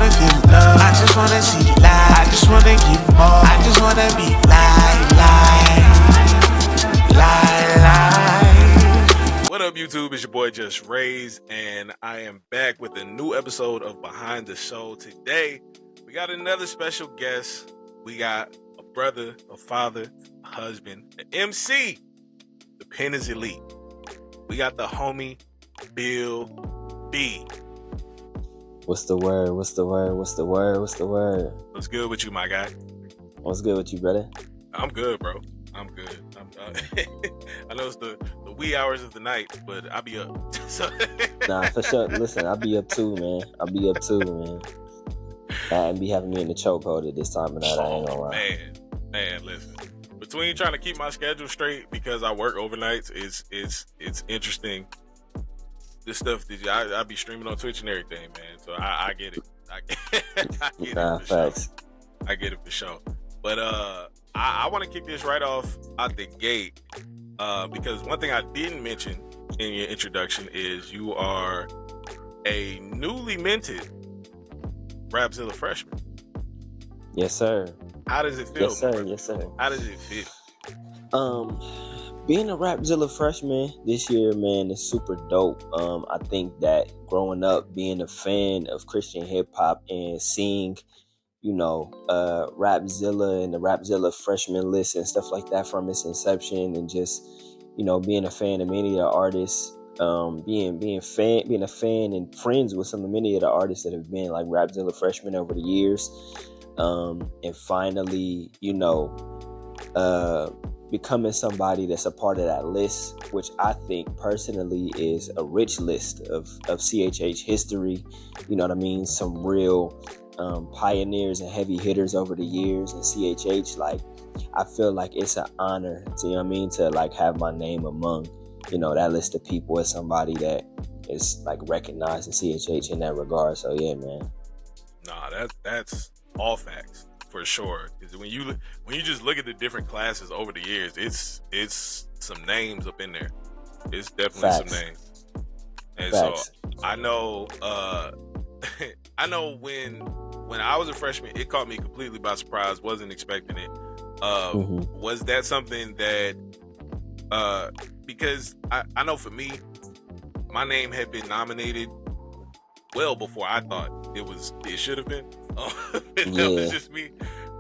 wanna feel love. I just wanna see light. I just wanna give more. I just wanna be light. What up, YouTube? It's your boy JusRzd, and I am back with a new episode of Behind the Show. Today, we got another special guest. We got a brother, a father, a husband, an MC. The pen is elite. We got the homie Bill B. What's the word? What's the word? What's the word? What's the word? What's good with you, my guy? What's good with you, brother? I'm good, bro. I'm good. I know it's the wee hours of the night, but I'll be up. So Nah, for sure. Listen, I'll be up too, man. That be having me in the chokehold at this time of night. I ain't gonna lie. Man, listen. Between trying to keep my schedule straight because I work overnights, it's interesting. This stuff that I be streaming on Twitch and everything, man. So I get it. I get it for facts. sure. I get it for sure. But I want to kick this right off out the gate because one thing I didn't mention in your introduction is you are a newly minted Rapzilla freshman. Yes, sir. How does it feel? Yes, sir. Yes, sir. How does it feel? Being a Rapzilla freshman this year, man, is super dope. I think that growing up, being a fan of Christian hip hop and seeing, Rapzilla and the Rapzilla freshman list and stuff like that from its inception, and just, being a fan of many of the artists, being a fan and friends with many of the artists that have been like Rapzilla freshmen over the years, and finally, becoming somebody that's a part of that list, which I think personally is a rich list of CHH history. You know what I mean? Some real pioneers and heavy hitters over the years in CHH. Like, I feel like it's an honor to, to like have my name among, that list of people as somebody that is like recognized in CHH in that regard. So yeah, man. Nah, that's all facts. For sure, because when you just look at the different classes over the years, it's some names up in there. It's definitely Facts. some names, and Facts. so I know. I know when I was a freshman, it caught me completely by surprise. Wasn't expecting it. Was that something that? Because I know for me, my name had been nominated well before I thought it should have been. That was just me.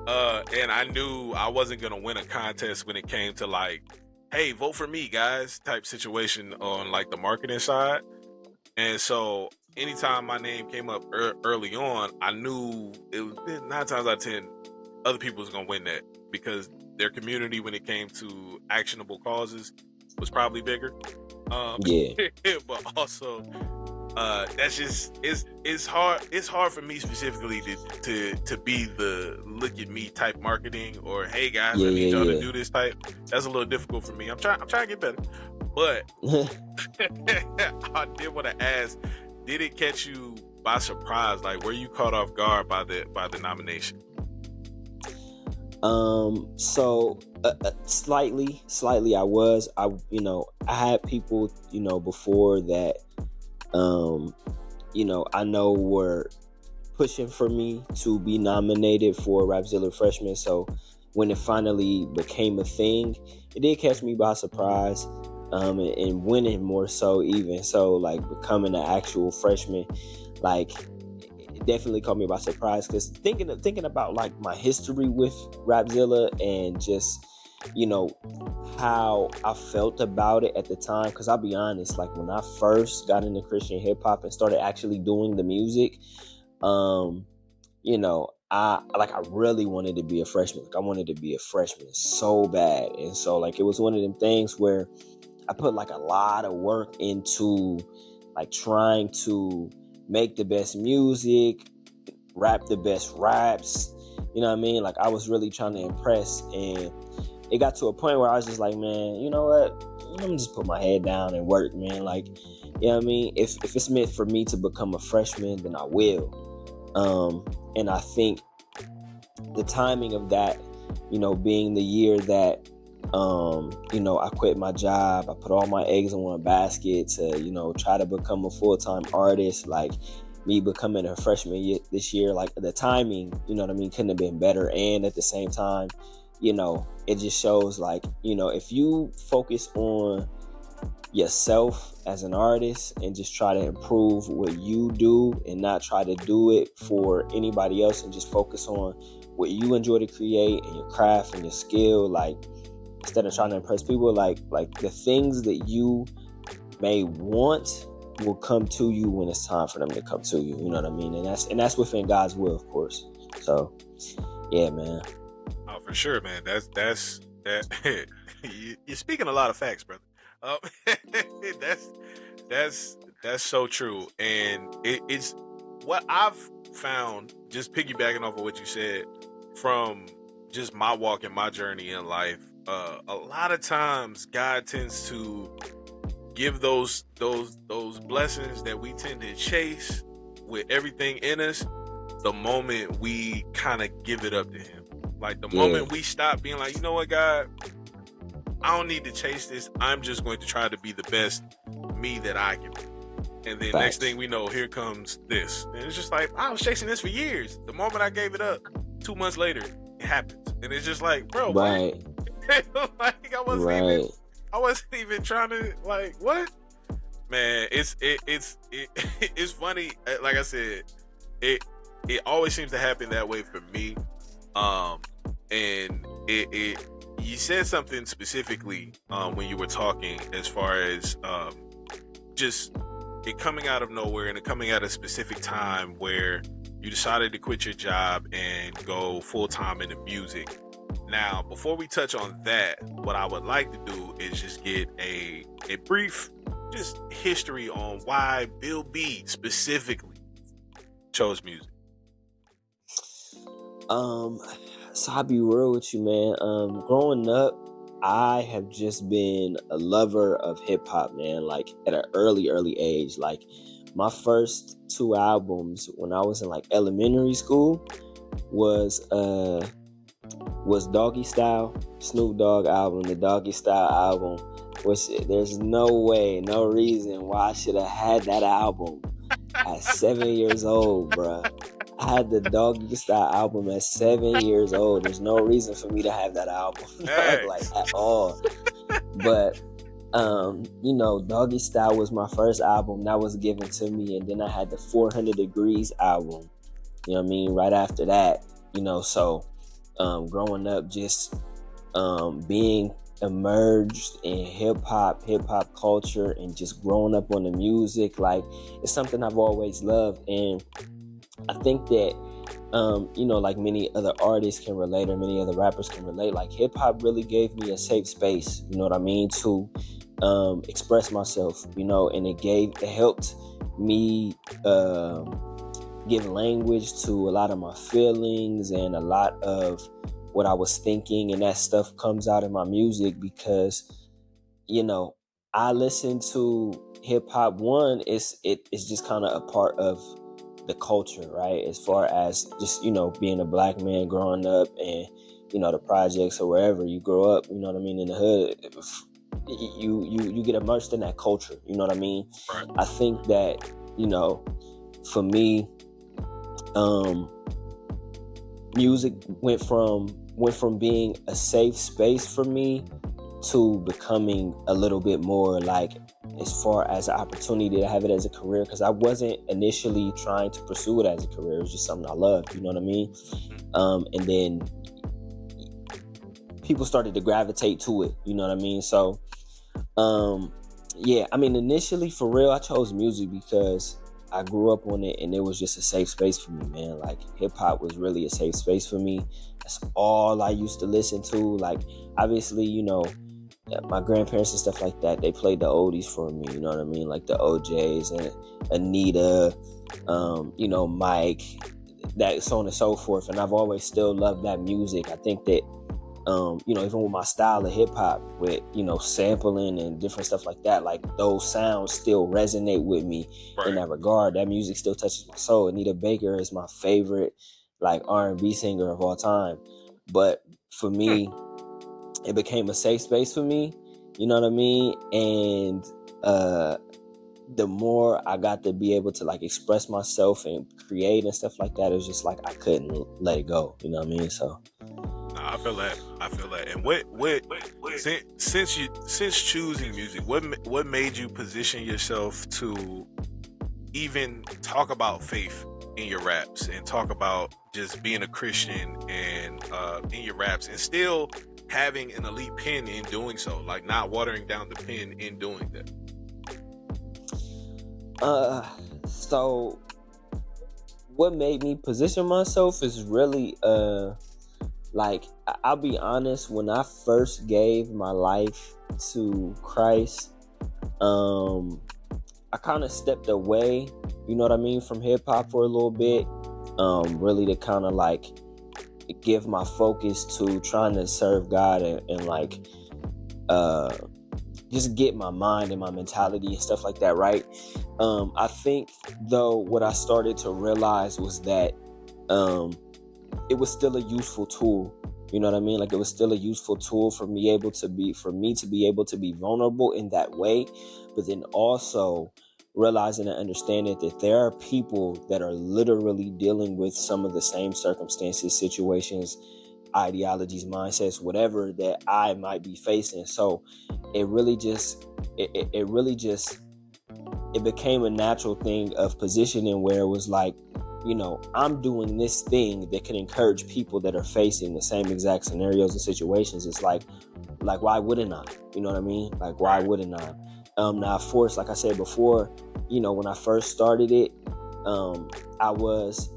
And I knew I wasn't gonna win a contest when it came to like, hey, vote for me, guys, type situation on like the marketing side. And so anytime my name came up early on, I knew it was 9 times out of 10 other people was gonna win that because their community when it came to actionable causes was probably bigger. But also that's just it's hard for me specifically to be the look at me type marketing or hey guys I need y'all to do this type. That's a little difficult for me. I'm trying to get better, but I did want to ask, did it catch you by surprise? Like, were you caught off guard by the nomination? So slightly I was. I had people before that I know were pushing for me to be nominated for Rapzilla freshman. So when it finally became a thing, it did catch me by surprise, and winning more so even. So like becoming an actual freshman, like it definitely caught me by surprise, because thinking about like my history with Rapzilla and just how I felt about it at the time. Because I'll be honest, like when I first got into Christian hip hop and started actually doing the music, I really wanted to be a freshman. Like I wanted to be a freshman so bad. And so like it was one of them things where I put like a lot of work into like trying to make the best music, rap the best raps. You know what I mean? Like I was really trying to impress, and it got to a point where I was just like, man, you know what? Let me just put my head down and work, man. Like, you know what I mean? If it's meant for me to become a freshman, then I will. And I think the timing of that, being the year that, I quit my job, I put all my eggs in one basket to, try to become a full-time artist. Like, me becoming a freshman this year, like the timing, you know what I mean, couldn't have been better. And at the same time, you know, it just shows like, you know, if you focus on yourself as an artist and just try to improve what you do and not try to do it for anybody else, and just focus on what you enjoy to create and your craft and your skill, like instead of trying to impress people, like the things that you may want will come to you when it's time for them to come to you. You know what I mean? And that's within God's will, of course. So yeah, man. Oh, for sure, man. That's you're speaking a lot of facts, brother. That's so true, and it's what I've found. Just piggybacking off of what you said, from just my walk and my journey in life. A lot of times, God tends to give those blessings that we tend to chase with everything in us the moment we kind of give it up to Him. Like the moment we stop being like, you know what, God, I don't need to chase this. I'm just going to try to be the best me that I can be. And then next thing we know, here comes this. And it's just like, I was chasing this for years. The moment I gave it up, 2 months later, it happens. And it's just like, bro, right. Like I wasn't even trying to, like, what? Man, it's funny. Like I said, it always seems to happen that way for me. And you said something specifically when you were talking, as far as just it coming out of nowhere, and it coming at a specific time where you decided to quit your job and go full-time into music. Now, before we touch on that, what I would like to do is just get a brief just history on why Bill B specifically chose music. So I'll be real with you, man. Growing up, I have just been a lover of hip hop, man. Like at an early age. Like my first 2 albums when I was in like elementary school was Doggy Style, Snoop Dogg album, the Doggy Style album. Which there's no way, no reason why I should have had that album at 7 years old, bruh. I had the Doggy Style album at 7 years old. There's no reason for me to have that album, like at all. But you know, Doggy Style was my first album that was given to me, and then I had the 400 Degrees album. You know what I mean? Right after that, you know. So growing up, just being emerged in hip hop culture, and just growing up on the music, like it's something I've always loved. And I think that, you know, like many other artists can relate, or many other rappers can relate, like hip hop really gave me a safe space, you know what I mean, to express myself, you know, and it helped me give language to a lot of my feelings and a lot of what I was thinking, and that stuff comes out in my music because, you know, I listen to hip hop. One, it's just kind of a part of the culture, right? As far as just, you know, being a black man growing up, and, you know, the projects or wherever you grow up, you know what I mean, in the hood, you get immersed in that culture, you know what I mean? Right. I think that, you know, for me, music went from being a safe space for me to becoming a little bit more like, as far as an opportunity to have it as a career, because I wasn't initially trying to pursue it as a career. It was just something I loved, you know what I mean? And then people started to gravitate to it, you know what I mean? So, yeah, I mean, initially, for real, I chose music because I grew up on it, and it was just a safe space for me, man. Like, hip-hop was really a safe space for me. That's all I used to listen to. Like, obviously, you know, my grandparents and stuff like that, they played the oldies for me, you know what I mean? Like the OJs and Anita, you know, Mike, that, so on and so forth. And I've always still loved that music. I think that, you know, even with my style of hip hop, with, you know, sampling and different stuff like that, like those sounds still resonate with me in that regard. That music still touches my soul. Anita Baker is my favorite, like, R&B singer of all time. But for me, it became a safe space for me, you know what I mean? And the more I got to be able to like express myself and create and stuff like that, it was just like I couldn't let it go. You know what I mean? So Nah, I feel that. And what since choosing music, what made you position yourself to even talk about faith in your raps and talk about just being a Christian and in your raps and still having an elite pen in doing so, like not watering down the pen in doing that? So what made me position myself is really like I'll be honest, when I first gave my life to Christ, I kind of stepped away, you know what I mean, from hip hop for a little bit, really to kind of like give my focus to trying to serve God and like just get my mind and my mentality and stuff like that right. I think though what I started to realize was that it was still a useful tool. You know what I mean? Like it was still a useful tool for me to be able to be vulnerable in that way, but then also realizing and understanding that there are people that are literally dealing with some of the same circumstances, situations, ideologies, mindsets, whatever that I might be facing. So it became a natural thing of positioning where it was like, you know, I'm doing this thing that can encourage people that are facing the same exact scenarios and situations. It's like why wouldn't I? You know what I mean? Like, why wouldn't I? Now, of course, like I said before, you know, when I first started it, I was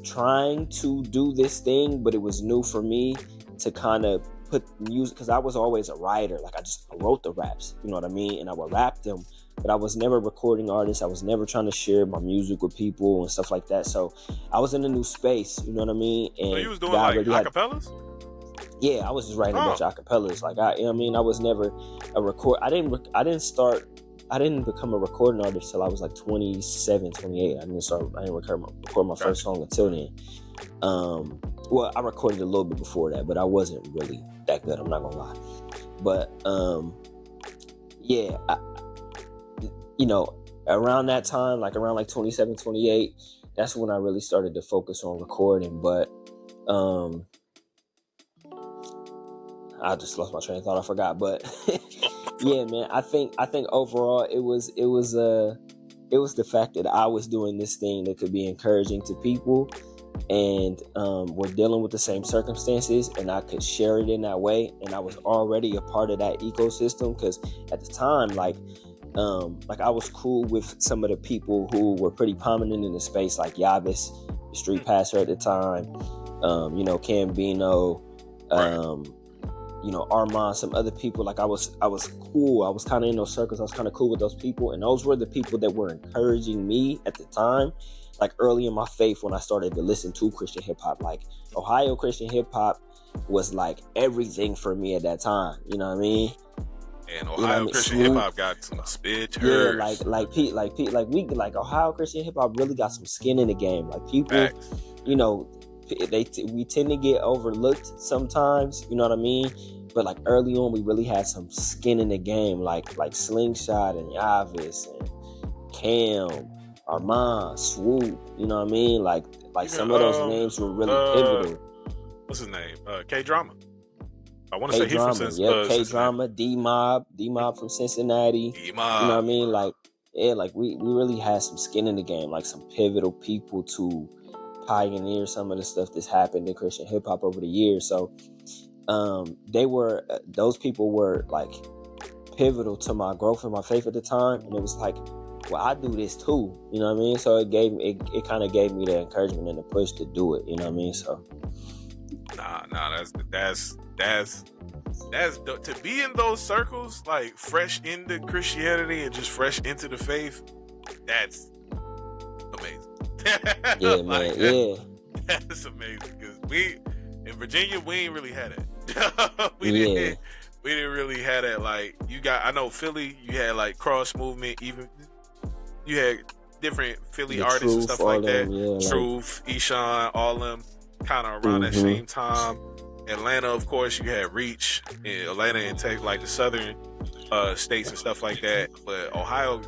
trying to do this thing, but it was new for me to kind of put music, because I was always a writer. Like I wrote the raps, you know what I mean? And I would rap them, but I was never recording artists. I was never trying to share my music with people and stuff like that. So I was in a new space, you know what I mean? And so you was doing like acapellas? Yeah, I was just writing a bunch of acapellas. Like you know what I mean? I was never a record. I didn't become a recording artist till I was like 27, 28. I didn't record my first song until then. Well, I recorded a little bit before that, but I wasn't really that good. I'm not gonna lie. But yeah, you know, around that time, like around like 27, 28, that's when I really started to focus on recording. But I just lost my train of thought. I forgot. But yeah, man, I think overall it was the fact that I was doing this thing that could be encouraging to people, and we're dealing with the same circumstances, and I could share it in that way. And I was already a part of that ecosystem, because at the time, like I was cool with some of the people who were pretty prominent in the space, like Yavis, the street passer at the time, you know, Cambino, you know, Armand, some other people. Like I was cool. I was kind of in those circles. I was kind of cool with those people, and those were the people that were encouraging me at the time. Like early in my faith, when I started to listen to Christian hip hop, like Ohio Christian hip hop was like everything for me at that time. You know what I mean? And Ohio Christian hip hop got some spitters. Yeah, like Ohio Christian hip hop really got some skin in the game. Like people, you know, we tend to get overlooked sometimes. You know what I mean? But like early on, we really had some skin in the game. Like Slingshot and Yavis and Cam, Armand, Swoop. You know what I mean? Like some of those names were really pivotal. What's his name? K Drama. I want to say he's from Cincinnati. K Drama, D Mob from Cincinnati. D-Mob. You know what I mean? Like, yeah, like we really had some skin in the game, like some pivotal people to pioneer some of the stuff that's happened in Christian hip hop over the years. So those people were like pivotal to my growth and my faith at the time. And it was like, well, I do this too. You know what I mean? So it kind of gave me the encouragement and the push to do it. You know what I mean? So that's to be in those circles, like fresh into Christianity and just fresh into the faith. That's amazing. Yeah, man. Yeah, that's amazing, because we in Virginia, we ain't really had it. We didn't really have that. Like I know Philly, you had like cross movement, even you had different Philly artists Truth, and stuff like that. Yeah, Truth, Eshawn, all them kind of around that same time. Atlanta, of course, you had Reach in Atlanta and take like the southern states and stuff like that. But the Ohio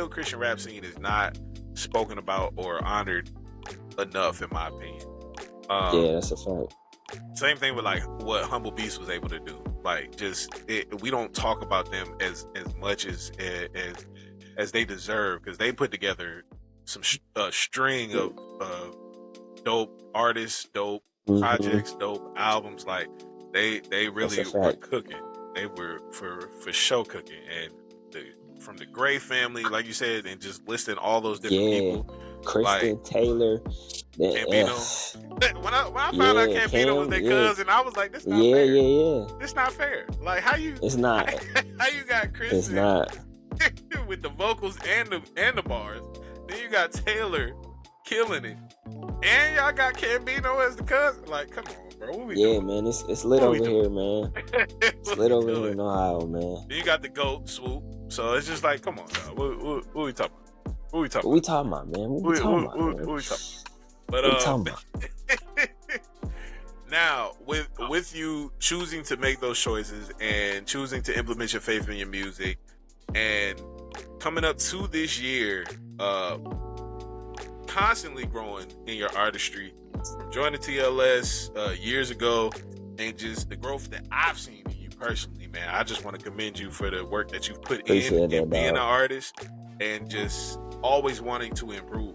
Christian rap scene is not spoken about or honored enough, in my opinion. Yeah, that's a fact. Same thing with like what Humble Beast was able to do. Like, we don't talk about them as much as they deserve, because they put together some string of dope artists, dope projects, dope albums. Like they really were cooking. They were for show cooking. And from the Gray family, like you said, and just listing all those different people. Kristen like, Taylor, Campino. When I found out Campino was their cousin, I was like, "This not fair. It's not fair. Like, how you? It's not. How you got Kristen? It's not with the vocals and the bars. Then you got Taylor killing it, and y'all got Campino as the cousin. Like, come on, bro. What we doing? Man, it's lit over here, man. It's lit over here in Ohio, man. Then you got the GOAT Swoop. So it's just like, come on, dog. What we talking about? What we talking about? What we talking about, man? What we talking about? What we talking about? But what we talking about? Now, with you choosing to make those choices and choosing to implement your faith in your music, and coming up to this year, constantly growing in your artistry, from joining TLS years ago, and just the growth that I've seen in you personally, man. I just want to commend you for the work that you've put in being an artist, and just always wanting to improve,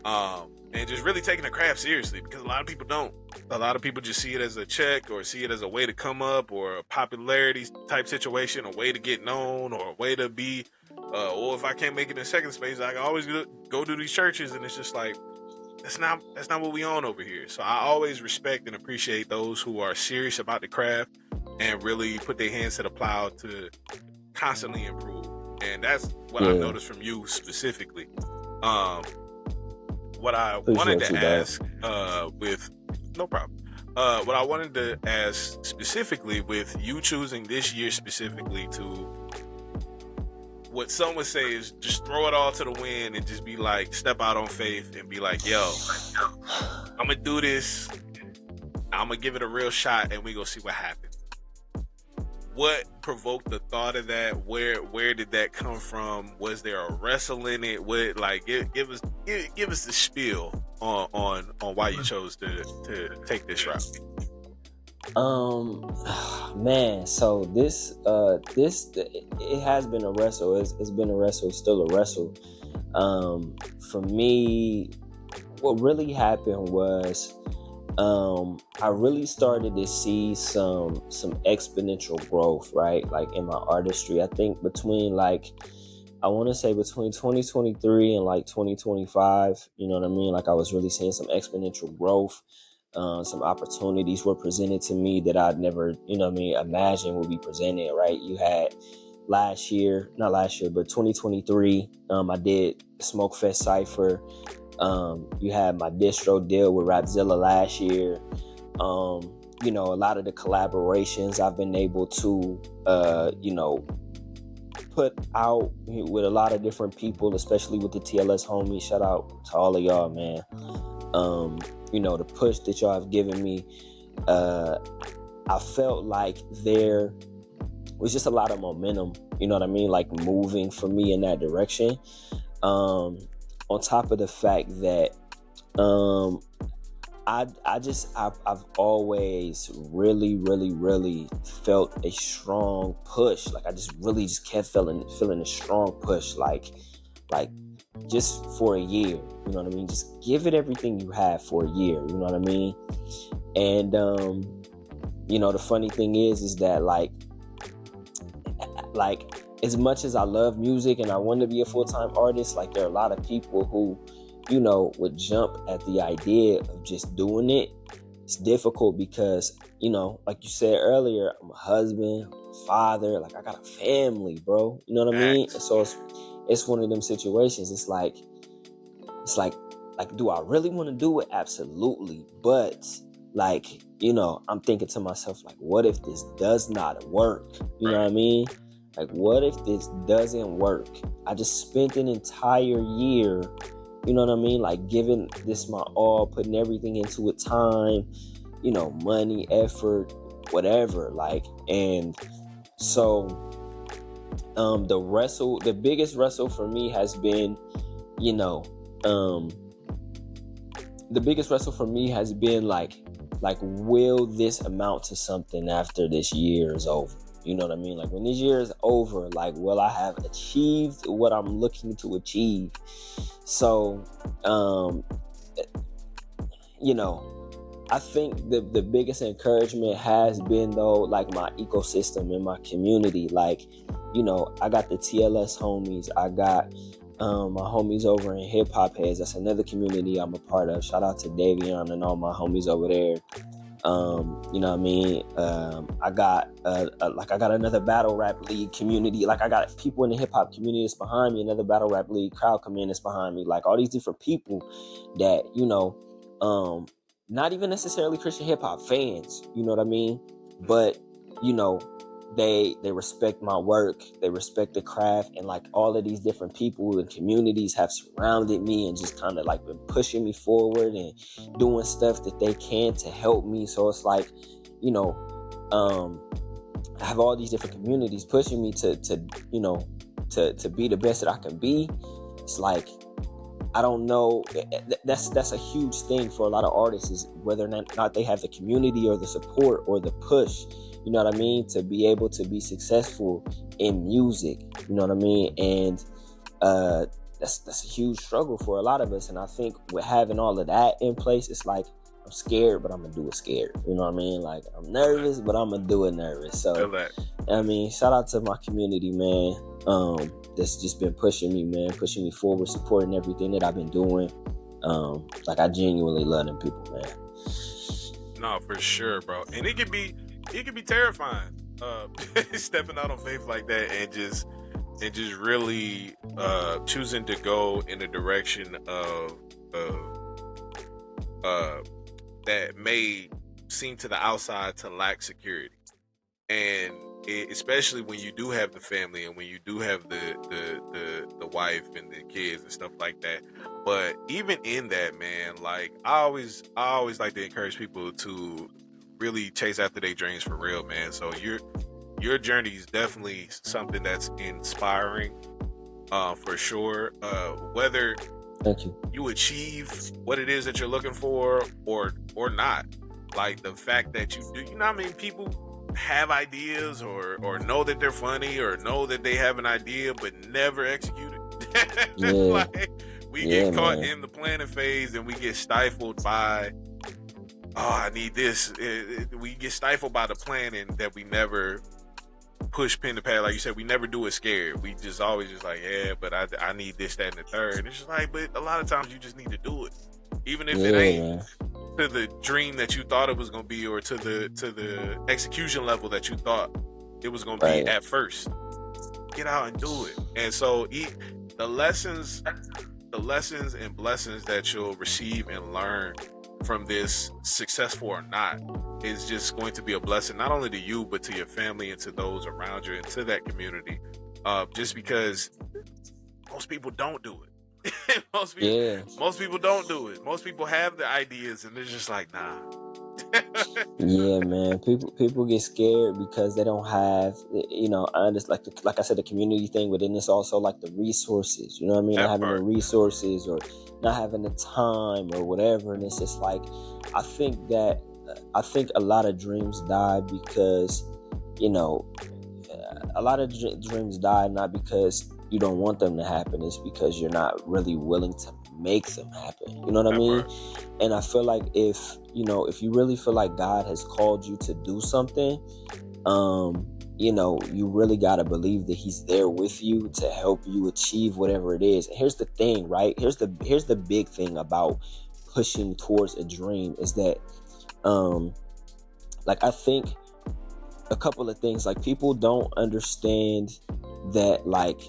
and just really taking the craft seriously, because a lot of people don't. A lot of people just see it as a check, or see it as a way to come up, or a popularity type situation, a way to get known, or a way to be, or if I can't make it in second space, I can always go to these churches, and it's just like, that's not what we on over here. So I always respect and appreciate those who are serious about the craft and really put their hands to the plow to constantly improve. And that's what I've noticed from you specifically. What I wanted to ask with no problem. What I wanted to ask specifically, with you choosing this year specifically to, what some would say is just throw it all to the wind and just be like, step out on faith and be like, yo, I'm gonna do this. I'm gonna give it a real shot, and we gonna see what happens. What provoked the thought of that? Where did that come from? Was there a wrestle in it? What, like, give us the spiel on why you chose to take this route. Man, so this it has been a wrestle. It's been a wrestle, still a wrestle. For me, what really happened was, I really started to see some exponential growth, right? Like in my artistry. I think between 2023 and like 2025, you know what I mean? Like I was really seeing some exponential growth. Some opportunities were presented to me that I'd never, imagined would be presented, right? You had not last year, but 2023, I did Smoke Fest Cypher. You had my distro deal with Rapzilla last year. A lot of the collaborations I've been able to, put out with a lot of different people, especially with the TLS homies. Shout out to all of y'all, man. The push that y'all have given me, I felt like there was just a lot of momentum, you know what I mean? Like moving for me in that direction. On top of the fact that I've always really, really, really felt a strong push. Like I just kept feeling a strong push, like just for a year, you know what I mean? Just give it everything you have for a year, you know what I mean? And the funny thing is that like as much as I love music and I want to be a full-time artist, like there are a lot of people who, would jump at the idea of just doing it. It's difficult because, like you said earlier, I'm a husband, I'm a father, like I got a family, bro. You know what I mean? And so it's one of them situations. It's like, do I really want to do it? Absolutely. But like, I'm thinking to myself, like, what if this does not work? You know what I mean? Like, what if this doesn't work? I just spent an entire year, you know what I mean? Like giving this my all, putting everything into it, time, money, effort, whatever. Like, and so the biggest wrestle for me has been, the biggest wrestle for me has been like, will this amount to something after this year is over? You know what I mean? Like, when this year is over, like, will I have achieved what I'm looking to achieve? So, I think the biggest encouragement has been, though, like, my ecosystem and my community. Like, I got the TLS homies. I got my homies over in Hip Hop Heads. That's another community I'm a part of. Shout out to Davion and all my homies over there. You know what I mean? I got another battle rap league community. Like, I got people in the hip hop community that's behind me, another battle rap league crowd community that's behind me. Like, all these different people that, not even necessarily Christian hip hop fans, you know what I mean? But, they respect my work, they respect the craft, and like all of these different people and communities have surrounded me and just kind of like been pushing me forward and doing stuff that they can to help me. So it's like, I have all these different communities pushing me to be the best that I can be. It's like, I don't know, that's a huge thing for a lot of artists, is whether or not they have the community or the support or the push, you know what I mean, to be able to be successful in music, you know what I mean? And that's a huge struggle for a lot of us. And I think with having all of that in place, it's like, I'm scared, but I'm gonna do it scared. You know what I mean? Like, I'm nervous, but I'm gonna do it nervous. So, I mean, shout out to my community, man. That's just been pushing me forward, supporting everything that I've been doing. Like, I genuinely love them people, man. No, for sure, bro. And it can be terrifying, stepping out on faith like that and just really choosing to go in a direction of that may seem to the outside to lack security. And especially when you do have the family and when you do have the wife and the kids and stuff like that. But even in that, man, like, I always like to encourage people to really chase after their dreams for real, man. So your journey is definitely something that's inspiring, for sure. Whether Thank you. You achieve what it is that you're looking for or not, like the fact that you do, you know what I mean? People have ideas or know that they're funny or know that they have an idea but never execute it. Yeah. Like, we get caught man. in the planning phase and we get stifled by, I need this. We get stifled by the planning that we never push pen to pad. Like you said, we never do it scared. We just always just like, yeah, but I need this, that, and the third. And it's just like, but a lot of times you just need to do it, even if it ain't to the be that you thought it was gonna be, or to the execution level that you thought it was gonna be at first. Get out and do it. And so the lessons and blessings that you'll receive and learn from this, successful or not, is just going to be a blessing, not only to you, but to your family and to those around you and to that community. Just because most people don't do it. most people don't do it. Most people have the ideas and they're just like, nah. Yeah, man. People get scared because they don't have, I understand, like I said, the community thing, but then it's also like the resources, you know what I mean? Not having the resources or not having the time or whatever. And it's just like, I think a lot of dreams die because, a lot of dreams die not because you don't want them to happen. It's because you're not really willing to make them happen. You know what I mean? And I feel like if you really feel like God has called you to do something, you really got to believe that he's there with you to help you achieve whatever it is. And here's the thing, right? Here's the big thing about pushing towards a dream is that, I think a couple of things, like, people don't understand that, like,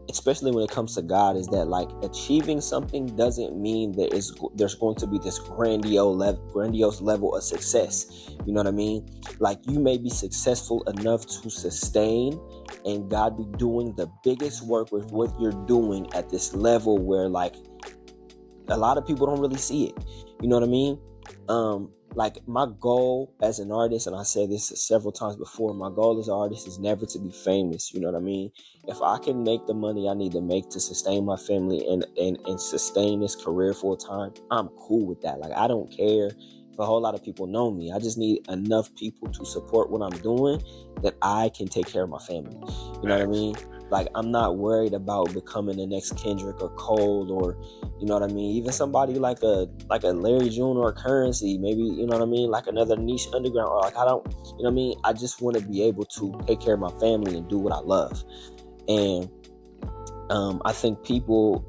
especially when it comes to God, is that, like, achieving something doesn't mean that there's going to be this grandiose level of success. You know what I mean? Like, you may be successful enough to sustain, and God be doing the biggest work with what you're doing at this level where, like, a lot of people don't really see it. You know what I mean? like my goal as an artist, and I said this several times before, my goal as an artist is never to be famous. You know what I mean? If I can make the money I need to make to sustain my family and sustain this career full time, I'm cool with that. Like, I don't care if a whole lot of people know me. I just need enough people to support what I'm doing that I can take care of my family. You know what I mean? Like, I'm not worried about becoming the next Kendrick or Cole, or, you know what I mean, even somebody like a Larry June or a Currency, maybe, you know what I mean, like another niche underground, or like, I don't, you know what I mean, I just want to be able to take care of my family and do what I love. And I think people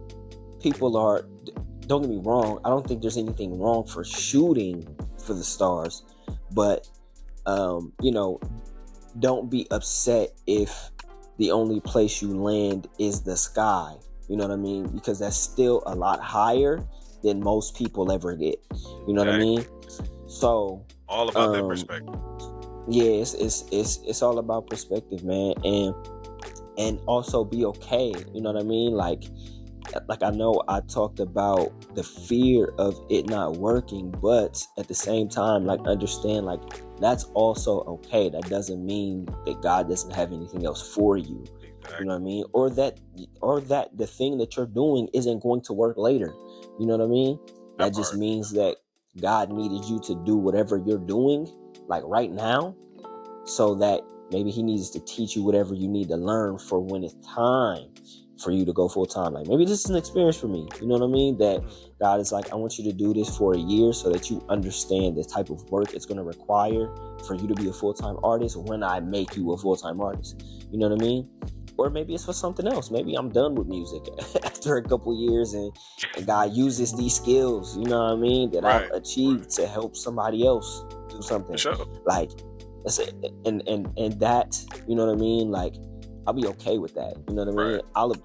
are, don't get me wrong, I don't think there's anything wrong for shooting for the stars, but you know, don't be upset if the only place you land is the sky. You know what I mean? Because that's still a lot higher than most people ever get. You know what I mean? So all about that perspective. Yeah, it's all about perspective, man, and also be okay. You know what I mean? Like I know I talked about the fear of it not working, but at the same time, like, understand, like, that's also okay. That doesn't mean that God doesn't have anything else for you. You know what I mean? Or that the thing that you're doing isn't going to work later. You know what I mean? That just means that God needed you to do whatever you're doing, like right now, so that maybe he needs to teach you whatever you need to learn for when it's time for you to go full time. Like, maybe this is an experience for me. You know what I mean? That God is like, I want you to do this for a year so that you understand the type of work it's going to require for you to be a full-time artist when I make you a full-time artist. You know what I mean? Or maybe it's for something else. Maybe I'm done with music after a couple years, and God uses these skills, you know what I mean, that I've achieved to help somebody else do something. Sure. Like, that's it. And that, you know what I mean? Like, I'll be okay with that. You know what I mean?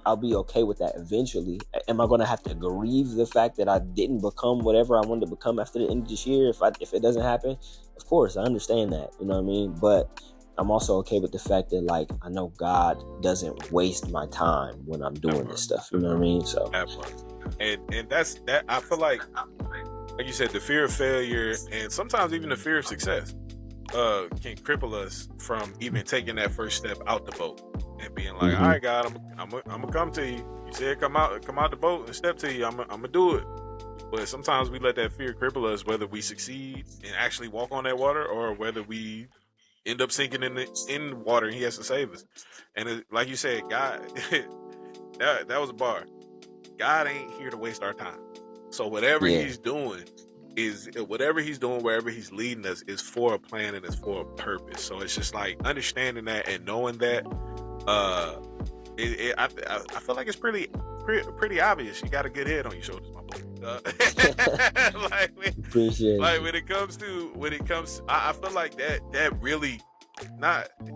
I'll be okay with that eventually. Am I going to have to grieve the fact that I didn't become whatever I wanted to become after the end of this year if it doesn't happen? Of course, I understand that. You know what I mean? But I'm also okay with the fact that, like, I know God doesn't waste my time when I'm doing this stuff. You know what I mean? So, and that's that. I feel like you said, the fear of failure and sometimes even the fear of success can cripple us from even taking that first step out the boat and being like, all right, God, I'm gonna come to you. You said come out the boat and step to you. I'm gonna do it. But sometimes we let that fear cripple us, whether we succeed and actually walk on that water, or whether we end up sinking in water and he has to save us. And like you said, God, that was a bar. God ain't here to waste our time. So whatever he's doing, wherever he's leading us, is for a plan and is for a purpose. So it's just like understanding that and knowing that. I feel like it's pretty obvious. You got a good head on your shoulders, my boy. When it comes, I feel like that really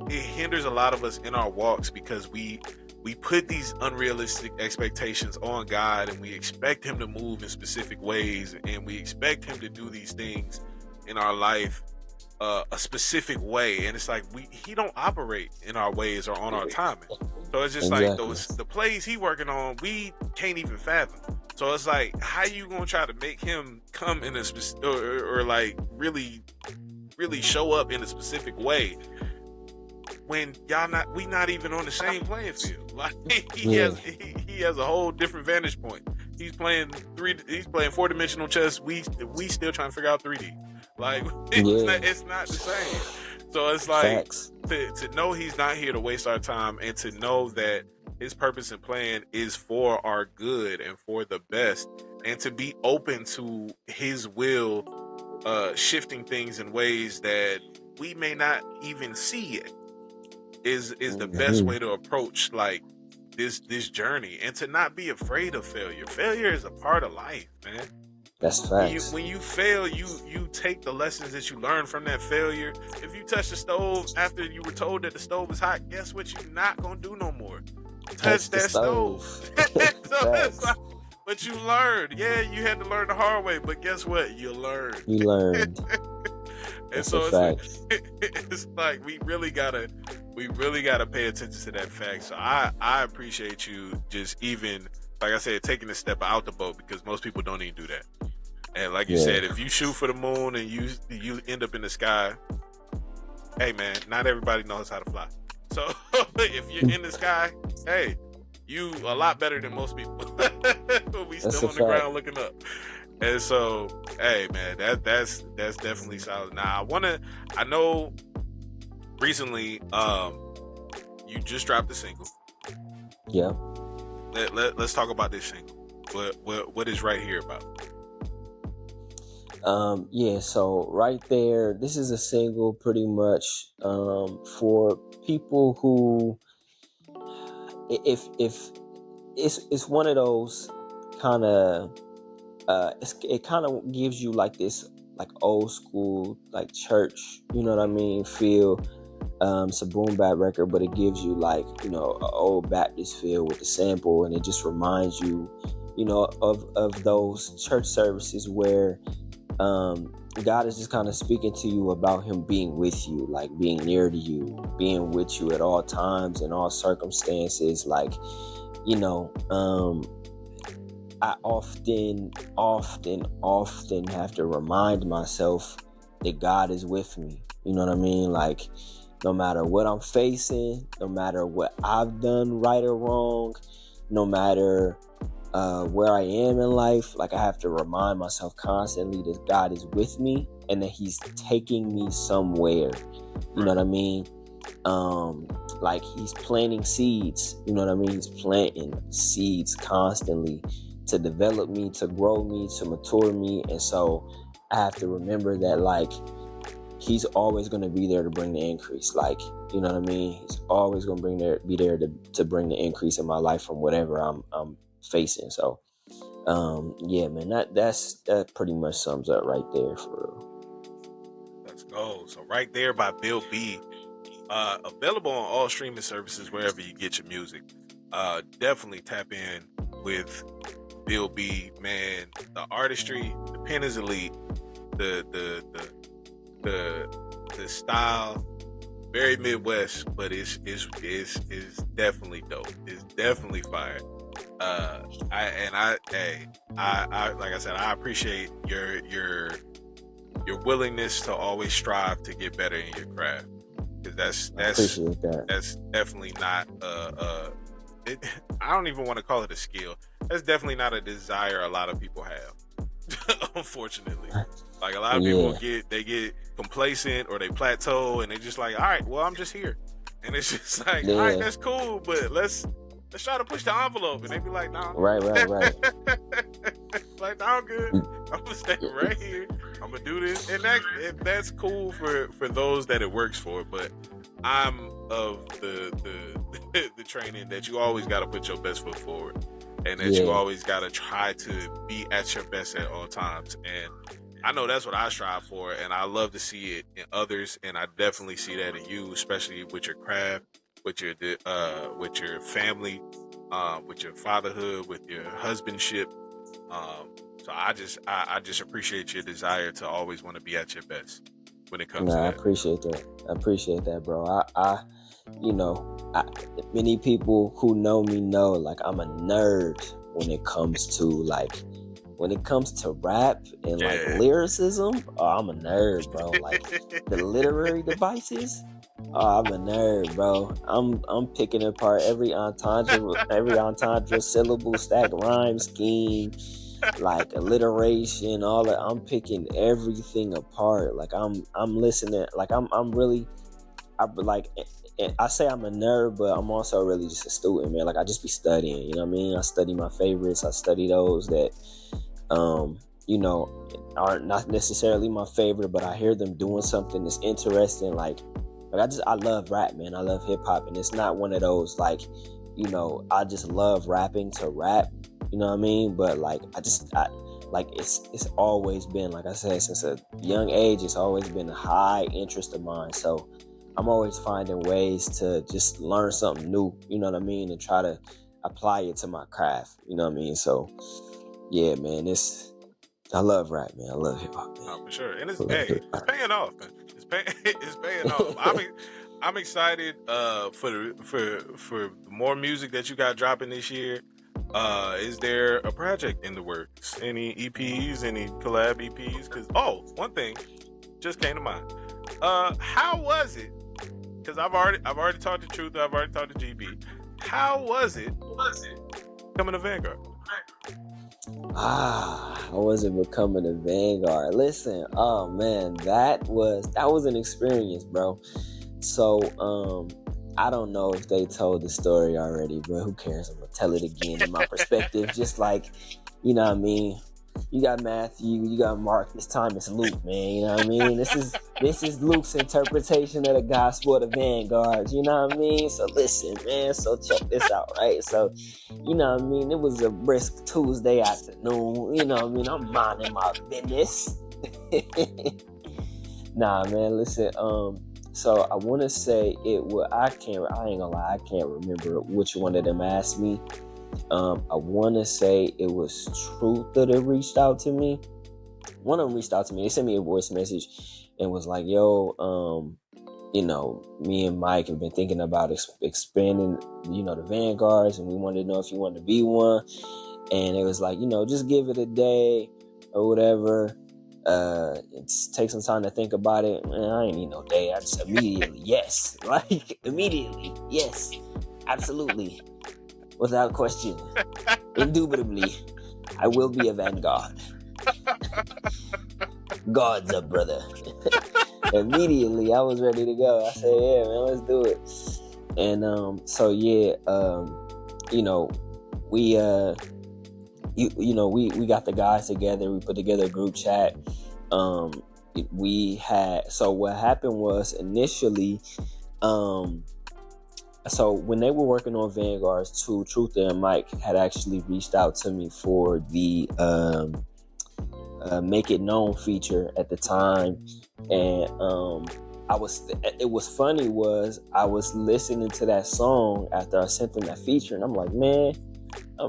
it hinders a lot of us in our walks, because we put these unrealistic expectations on God, and we expect him to move in specific ways, and we expect him to do these things in our life a specific way, and it's like he don't operate in our ways or on our timing. So it's just like the plays he working on, we can't even fathom. So it's like, how you gonna try to make him come in a or like really show up in a specific way when we not even on the same playing field? Like, he has a whole different vantage point. He's playing 4-dimensional chess. We still trying to figure out 3D. Like, it's not the same. So it's like, to know he's not here to waste our time, and to know that his purpose and plan is for our good and for the best, and to be open to his will shifting things in ways that we may not even see yet is the best way to approach, like, this journey, and to not be afraid of failure. Failure is a part of life, man. That's facts. When you fail, you take the lessons that you learn from that failure. If you touch the stove after you were told that the stove is hot, guess what? You're not gonna do no more. Touch that stove. So it's like, but you learned. Yeah, you had to learn the hard way, but guess what? You learned. And so it's like we really gotta pay attention to that fact. So I appreciate you just, even like I said, taking a step out the boat, because most people don't even do that. And like you said, if you shoot for the moon and you end up in the sky, hey man, not everybody knows how to fly. So if you're in the sky, hey, you a lot better than most people. We still on the ground looking up. And so, hey man, that's definitely solid. Now I know recently you just dropped a single. Yeah. Let's talk about this single. What is Right Here about? So right there, this is a single pretty much for people who, if it's one of those kind of it kind of gives you like this like old school like church, you know what I mean, feel. It's a boom bap record, but it gives you like, you know, an old Baptist feel with the sample, and it just reminds you, you know, of those church services where God is just kind of speaking to you about him being with you, like being near to you, being with you at all times in all circumstances. Like, you know, I often have to remind myself that God is with me. You know what I mean? Like, no matter what I'm facing, no matter what I've done right or wrong, no matter where I am in life, like I have to remind myself constantly that God is with me and that he's taking me somewhere. You know what I mean? Like he's planting seeds, you know what I mean? He's planting seeds constantly to develop me, to grow me, to mature me. And so I have to remember that, like, he's always going to be there to bring the increase. Like, you know what I mean? He's always going to be there to bring the increase in my life from whatever I'm facing. So, yeah, man, that pretty much sums up right there for real. Let's go. So Right There by Bill B. Available on all streaming services wherever you get your music. Definitely tap in with Bill B, man. The artistry, the pen is elite. The style, very Midwest, but it's definitely dope. It's definitely fire. I like I said, I appreciate your willingness to always strive to get better in your craft, because that's definitely not I don't even want to call it a skill. That's definitely not a desire a lot of people have. Unfortunately, like a lot of people get complacent or they plateau and they just like, all right, well, I'm just here, and it's just like, all right, that's cool, but let's try to push the envelope, and they be like, nah, right. like, nah, I'm good. I'm gonna stay right here. I'm gonna do this, and that's cool for those that it works for. But I'm of the training that you always got to put your best foot forward, and that you always got to try to be at your best at all times. And I know that's what I strive for, and I love to see it in others, and I definitely see that in you, especially with your craft, with your family, with your fatherhood, with your husbandship. So I just appreciate your desire to always want to be at your best when it comes to that. I appreciate that, bro. I you know, many people who know me know, like, I'm a nerd when it comes to rap and like lyricism. Oh, I'm a nerd, bro. Like the literary devices. Oh, I'm a nerd, bro. I'm picking apart every entendre, syllable, stack, rhyme scheme, like alliteration, all that. I'm picking everything apart. Like I'm listening. Like I say I'm a nerd, but I'm also really just a student, man. Like I just be studying, you know what I mean? I study my favorites. I study those that, you know, aren't not necessarily my favorite, but I hear them doing something that's interesting. Like I love rap, man. I love hip hop, and it's not one of those like, you know, I just love rapping to rap, you know what I mean? But like it's always been, like I said, since a young age, it's always been a high interest of mine. So I'm always finding ways to just learn something new, you know what I mean, and try to apply it to my craft, you know what I mean? So yeah, man, I love rap, man. I love hip hop, man. Oh, for sure, and it's paying off, man. It's paying off. I'm excited for the more music that you got dropping this year. Is there a project in the works? Any EPs? Any collab EPs? Because one thing just came to mind. How was it? Because I've already talked to Truth. I've already talked to GB. How was it coming to Vanguard? How was it becoming a Vanguard? Listen, oh man, that was an experience, bro. So, I don't know if they told the story already, but who cares? I'm gonna tell it again in my perspective. Just like, you know what I mean? You got Matthew, you got Mark. This time it's Luke, man. You know what I mean? This is Luke's interpretation of the gospel of the Vanguard. You know what I mean? So listen, man. So check this out, right? So, you know what I mean? It was a brisk Tuesday afternoon. You know what I mean? I'm minding my business. Nah, man. Listen. So I want to say it was. I ain't gonna lie. I can't remember which one of them asked me. I want to say it was Truth that reached out to me. One of them reached out to me. They sent me a voice message and was like, yo, you know, me and Mike have been thinking about expanding, you know, the Vanguards, and we wanted to know if you wanted to be one. And it was like, you know, just give it a day or whatever. Take some time to think about it. Man, I ain't need no day. I just immediately, yes. Like, immediately, yes. Absolutely. Without question. Indubitably, I will be a Vanguard. God's up, brother. Immediately, I was ready to go. I said, yeah, man, let's do it. And, so, yeah, you know, we got the guys together. We put together a group chat. So what happened was initially, so when they were working on Vanguards 2, Truth and Mike had actually reached out to me for the Make It Known feature at the time. And it was funny was I was listening to that song after I sent them that feature, and I'm like, I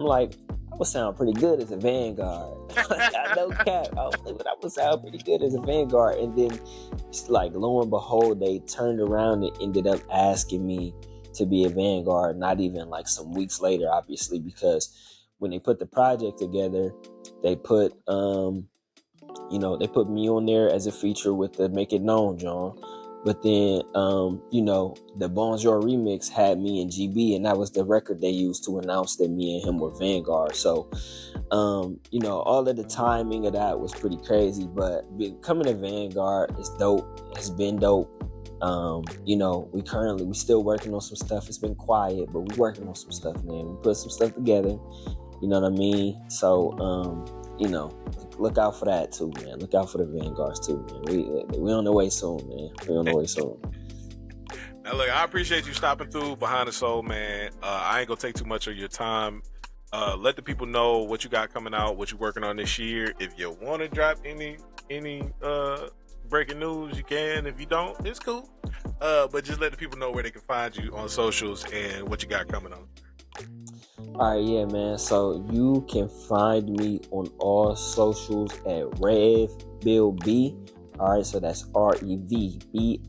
would sound pretty good as a Vanguard. I know cap. I was like, I would sound pretty good as a Vanguard. And then, like, lo and behold, they turned around and ended up asking me to be a Vanguard. Not even like some weeks later, obviously, because when they put the project together, they put they put me on there as a feature with the Make It Known, John. But then, the Bonjour remix had me and GB, and that was the record they used to announce that me and him were Vanguard. So, all of the timing of that was pretty crazy, but becoming a Vanguard is dope. It's been dope. We still working on some stuff. It's been quiet, but we're working on some stuff, man. We put some stuff together. You know what I mean? So, look out for that too, man. Look out for the Vanguards too, man. We on the way soon, man. We on the way soon. Now, look, I appreciate you stopping through Behind the Soul, man. I ain't gonna take too much of your time. Let the people know what you got coming out, what you're working on this year. If you want to drop any breaking news, you can. If you don't, it's cool. But just let the people know where they can find you on socials and what you got coming on. All right, yeah, man. So you can find me on all socials at RevBillB. All right, so that's RevBillB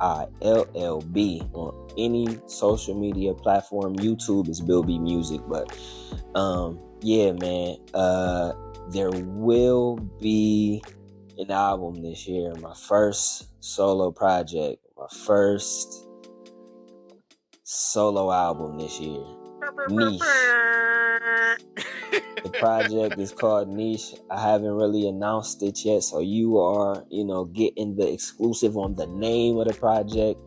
on any social media platform. YouTube is Bill B Music, but yeah, man. There will be an album this year. My first solo project. My first solo album this year. Niche. The project is called Niche. I haven't really announced it yet, so you are, getting the exclusive on the name of the project.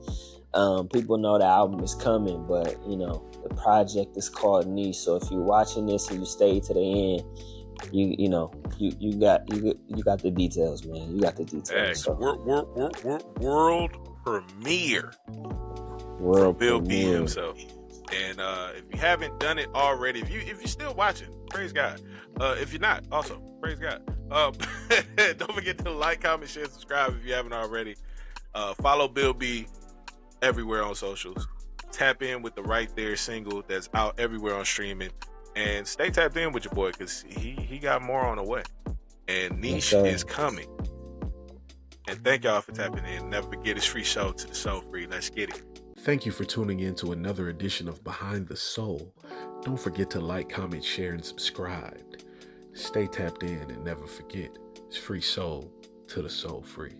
People know the album is coming, but the project is called Niche. So if you're watching this and you stay to the end, you got the details, man. You got the details. Hey, so. World premiere. From Bill B himself. And if you haven't done it already, if you're still watching, praise God. If you're not, also praise God. Don't forget to like, comment, share, subscribe if you haven't already. Follow Bill B everywhere on socials. Tap in with the Right There single that's out everywhere on streaming, and stay tapped in with your boy because he got more on the way. And Niche is coming. And thank y'all for tapping in. Never forget, it's free show to the soul free. Let's get it. Thank you for tuning in to another edition of Behind the Soul. Don't forget to like, comment, share, and subscribe. Stay tapped in and never forget, it's free soul to the soul free.